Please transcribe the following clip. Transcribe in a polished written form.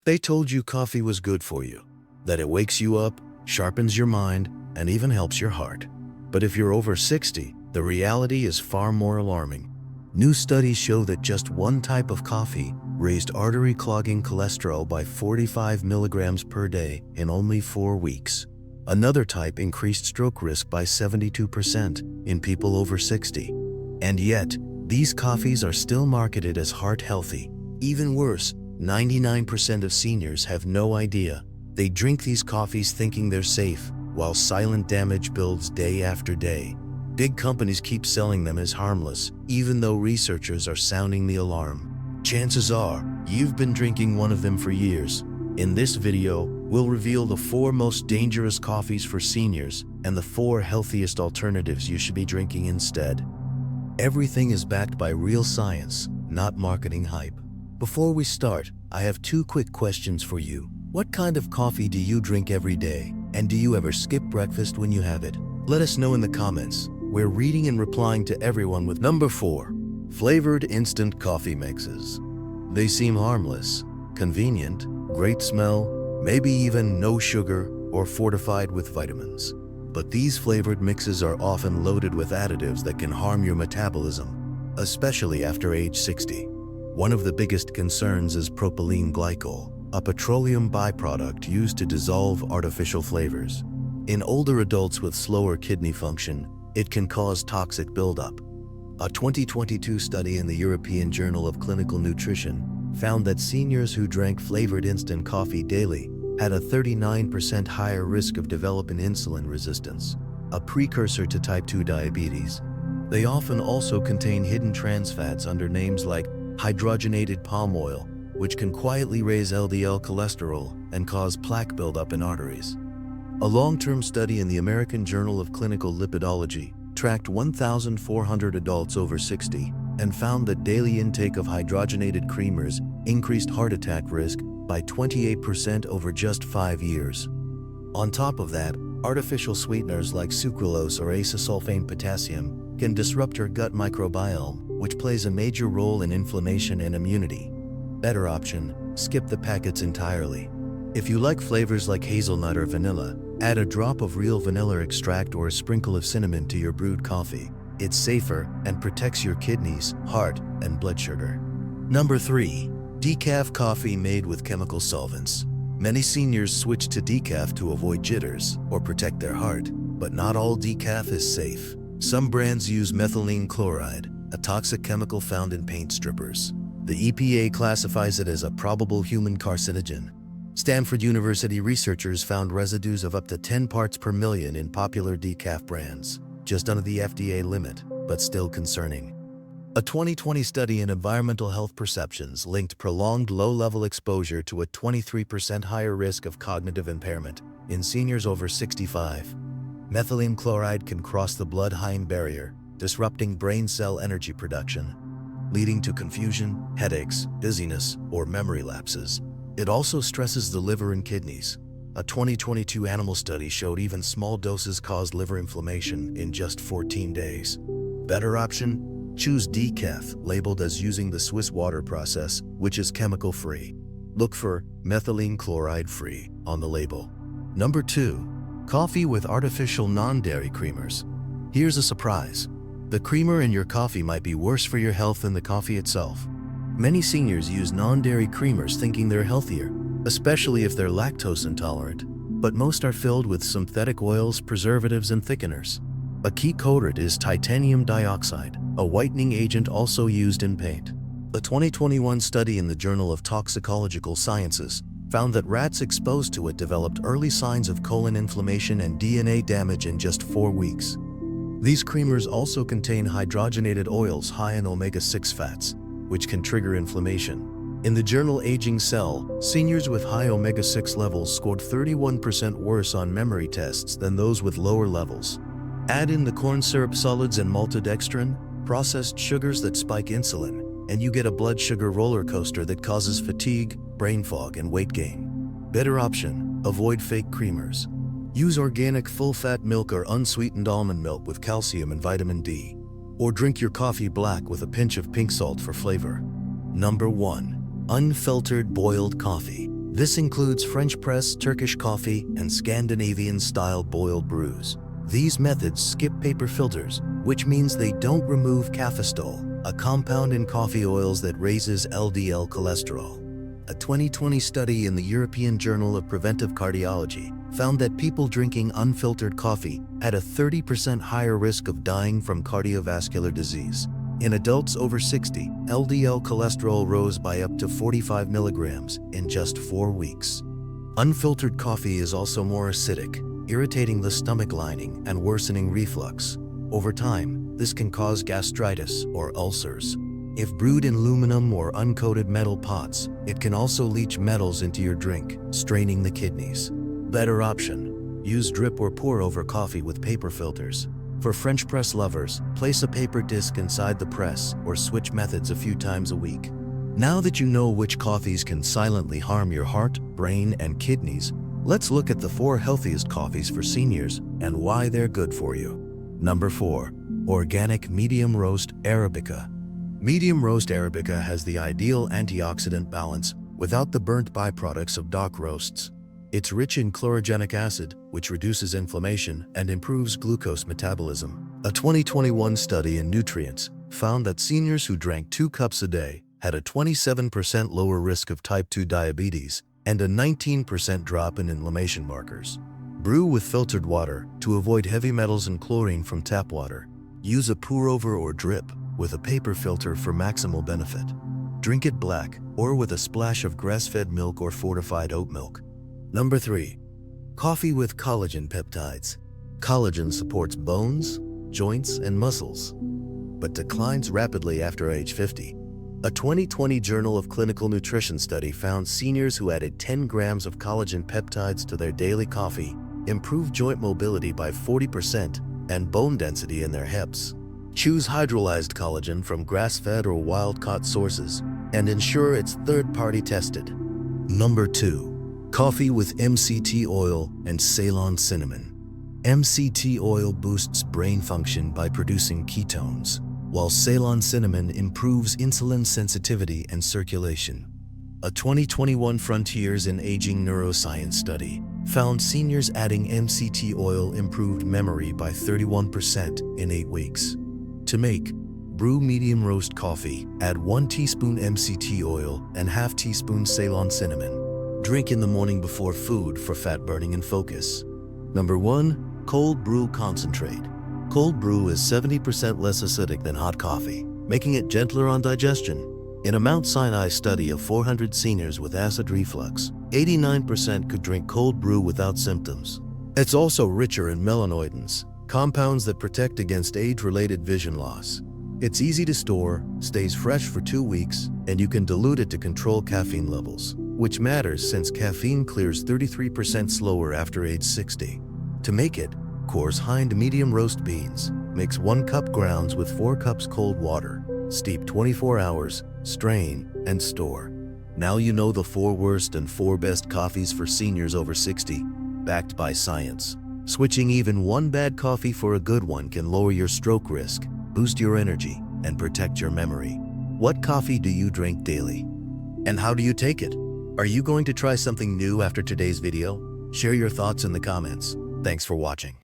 They told you coffee was good for you, that it wakes you up, sharpens your mind, and even helps your heart. But if you're over 60, the reality is far more alarming. New studies show that just one type of coffee raised artery-clogging cholesterol by 45 milligrams per day in only 4 weeks. Another type increased stroke risk by 72% in people over 60. And yet, these coffees are still marketed as heart-healthy. Even worse, 99% of seniors have no idea. They drink these coffees thinking they're safe, while silent damage builds day after day. Big companies keep selling them as harmless, even though researchers are sounding the alarm. Chances are, you've been drinking one of them for years. In this video, we'll reveal the 4 most dangerous coffees for seniors and the 4 healthiest alternatives you should be drinking instead. Everything is backed by real science, not marketing hype. Before we start, I have 2 quick questions for you. What kind of coffee do you drink every day? And do you ever skip breakfast when you have it? Let us know in the comments. We're reading and replying to everyone with number 4. Flavored instant coffee mixes. They seem harmless, convenient, great smell, maybe even no sugar or fortified with vitamins. But these flavored mixes are often loaded with additives that can harm your metabolism, especially after age 60. One of the biggest concerns is propylene glycol, a petroleum byproduct used to dissolve artificial flavors. In older adults with slower kidney function, it can cause toxic buildup. A 2022 study in the European Journal of Clinical Nutrition found that seniors who drank flavored instant coffee daily had a 39% higher risk of developing insulin resistance, a precursor to type 2 diabetes. They often also contain hidden trans fats under names like hydrogenated palm oil, which can quietly raise LDL cholesterol and cause plaque buildup in arteries. A long-term study in the American Journal of Clinical Lipidology tracked 1,400 adults over 60 and found that daily intake of hydrogenated creamers increased heart attack risk by 28% over just 5 years. On top of that, artificial sweeteners like sucralose or acesulfame potassium can disrupt your gut microbiome, which plays a major role in inflammation and immunity. Better option, skip the packets entirely. If you like flavors like hazelnut or vanilla, add a drop of real vanilla extract or a sprinkle of cinnamon to your brewed coffee. It's safer and protects your kidneys, heart, and blood sugar. Number 3. Decaf coffee made with chemical solvents. Many seniors switch to decaf to avoid jitters or protect their heart, but not all decaf is safe. Some brands use methylene chloride, a toxic chemical found in paint strippers. The EPA classifies it as a probable human carcinogen. Stanford University researchers found residues of up to 10 parts per million in popular decaf brands, just under the FDA limit, but still concerning. A 2020 study in environmental health perceptions linked prolonged low-level exposure to a 23% higher risk of cognitive impairment in seniors over 65. Methylene chloride can cross the blood-brain barrier, disrupting brain cell energy production, leading to confusion, headaches, dizziness, or memory lapses. It also stresses the liver and kidneys. A 2022 animal study showed even small doses caused liver inflammation in just 14 days. Better option? Choose decaf, labeled as using the Swiss water process, which is chemical-free. Look for methylene chloride-free on the label. Number 2. Coffee with artificial non-dairy creamers. Here's a surprise. The creamer in your coffee might be worse for your health than the coffee itself. Many seniors use non-dairy creamers thinking they're healthier, especially if they're lactose intolerant, but most are filled with synthetic oils, preservatives, and thickeners. A key culprit is titanium dioxide, a whitening agent also used in paint. A 2021 study in the Journal of Toxicological Sciences found that rats exposed to it developed early signs of colon inflammation and DNA damage in just 4 weeks. These creamers also contain hydrogenated oils high in omega-6 fats, which can trigger inflammation. In the journal Aging Cell, seniors with high omega-6 levels scored 31% worse on memory tests than those with lower levels. Add in the corn syrup solids and maltodextrin, processed sugars that spike insulin, and you get a blood sugar roller coaster that causes fatigue, brain fog, and weight gain. Better option, avoid fake creamers. Use organic full-fat milk or unsweetened almond milk with calcium and vitamin D. Or drink your coffee black with a pinch of pink salt for flavor. Number 1. Unfiltered boiled coffee. This includes French press, Turkish coffee, and Scandinavian-style boiled brews. These methods skip paper filters, which means they don't remove cafestol, a compound in coffee oils that raises LDL cholesterol. A 2020 study in the European Journal of Preventive Cardiology found that people drinking unfiltered coffee had a 30% higher risk of dying from cardiovascular disease. In adults over 60, LDL cholesterol rose by up to 45 milligrams in just 4 weeks. Unfiltered coffee is also more acidic, irritating the stomach lining and worsening reflux. Over time, this can cause gastritis or ulcers. If brewed in aluminum or uncoated metal pots, it can also leach metals into your drink, straining the kidneys. Better option: use drip or pour over coffee with paper filters. For French press lovers, place a paper disc inside the press or switch methods a few times a week. Now that you know which coffees can silently harm your heart, brain, and kidneys, let's look at the 4 healthiest coffees for seniors and why they're good for you. Number 4. Organic Medium Roast Arabica. Medium Roast Arabica has the ideal antioxidant balance without the burnt byproducts of dark roasts. It's rich in chlorogenic acid, which reduces inflammation and improves glucose metabolism. A 2021 study in Nutrients found that seniors who drank 2 cups a day had a 27% lower risk of type 2 diabetes and a 19% drop in inflammation markers. Brew with filtered water to avoid heavy metals and chlorine from tap water. Use a pour-over or drip with a paper filter for maximal benefit. Drink it black or with a splash of grass-fed milk or fortified oat milk. Number 3. Coffee with collagen peptides. Collagen supports bones, joints, and muscles, but declines rapidly after age 50. A 2020 Journal of Clinical Nutrition study found seniors who added 10 grams of collagen peptides to their daily coffee improved joint mobility by 40% and bone density in their hips. Choose hydrolyzed collagen from grass-fed or wild-caught sources and ensure it's third-party tested. Number 2. Coffee with MCT oil and Ceylon cinnamon. MCT oil boosts brain function by producing ketones, while Ceylon cinnamon improves insulin sensitivity and circulation. A 2021 Frontiers in Aging Neuroscience study found seniors adding MCT oil improved memory by 31% in 8 weeks. To make, brew medium roast coffee, add 1 teaspoon MCT oil and ½ teaspoon Ceylon cinnamon. Drink in the morning before food for fat burning and focus. Number 1. Cold brew concentrate. Cold brew is 70% less acidic than hot coffee, making it gentler on digestion. In a Mount Sinai study of 400 seniors with acid reflux, 89% could drink cold brew without symptoms. It's also richer in melanoidins, compounds that protect against age-related vision loss. It's easy to store, stays fresh for 2 weeks, and you can dilute it to control caffeine levels, which matters since caffeine clears 33% slower after age 60. To make it, coarse Hind medium roast beans. Mix 1 cup grounds with 4 cups cold water. Steep 24 hours, strain, and store. Now you know the 4 worst and 4 best coffees for seniors over 60, backed by science. Switching even 1 bad coffee for a good one can lower your stroke risk, boost your energy, and protect your memory. What coffee do you drink daily? And how do you take it? Are you going to try something new after today's video? Share your thoughts in the comments. Thanks for watching.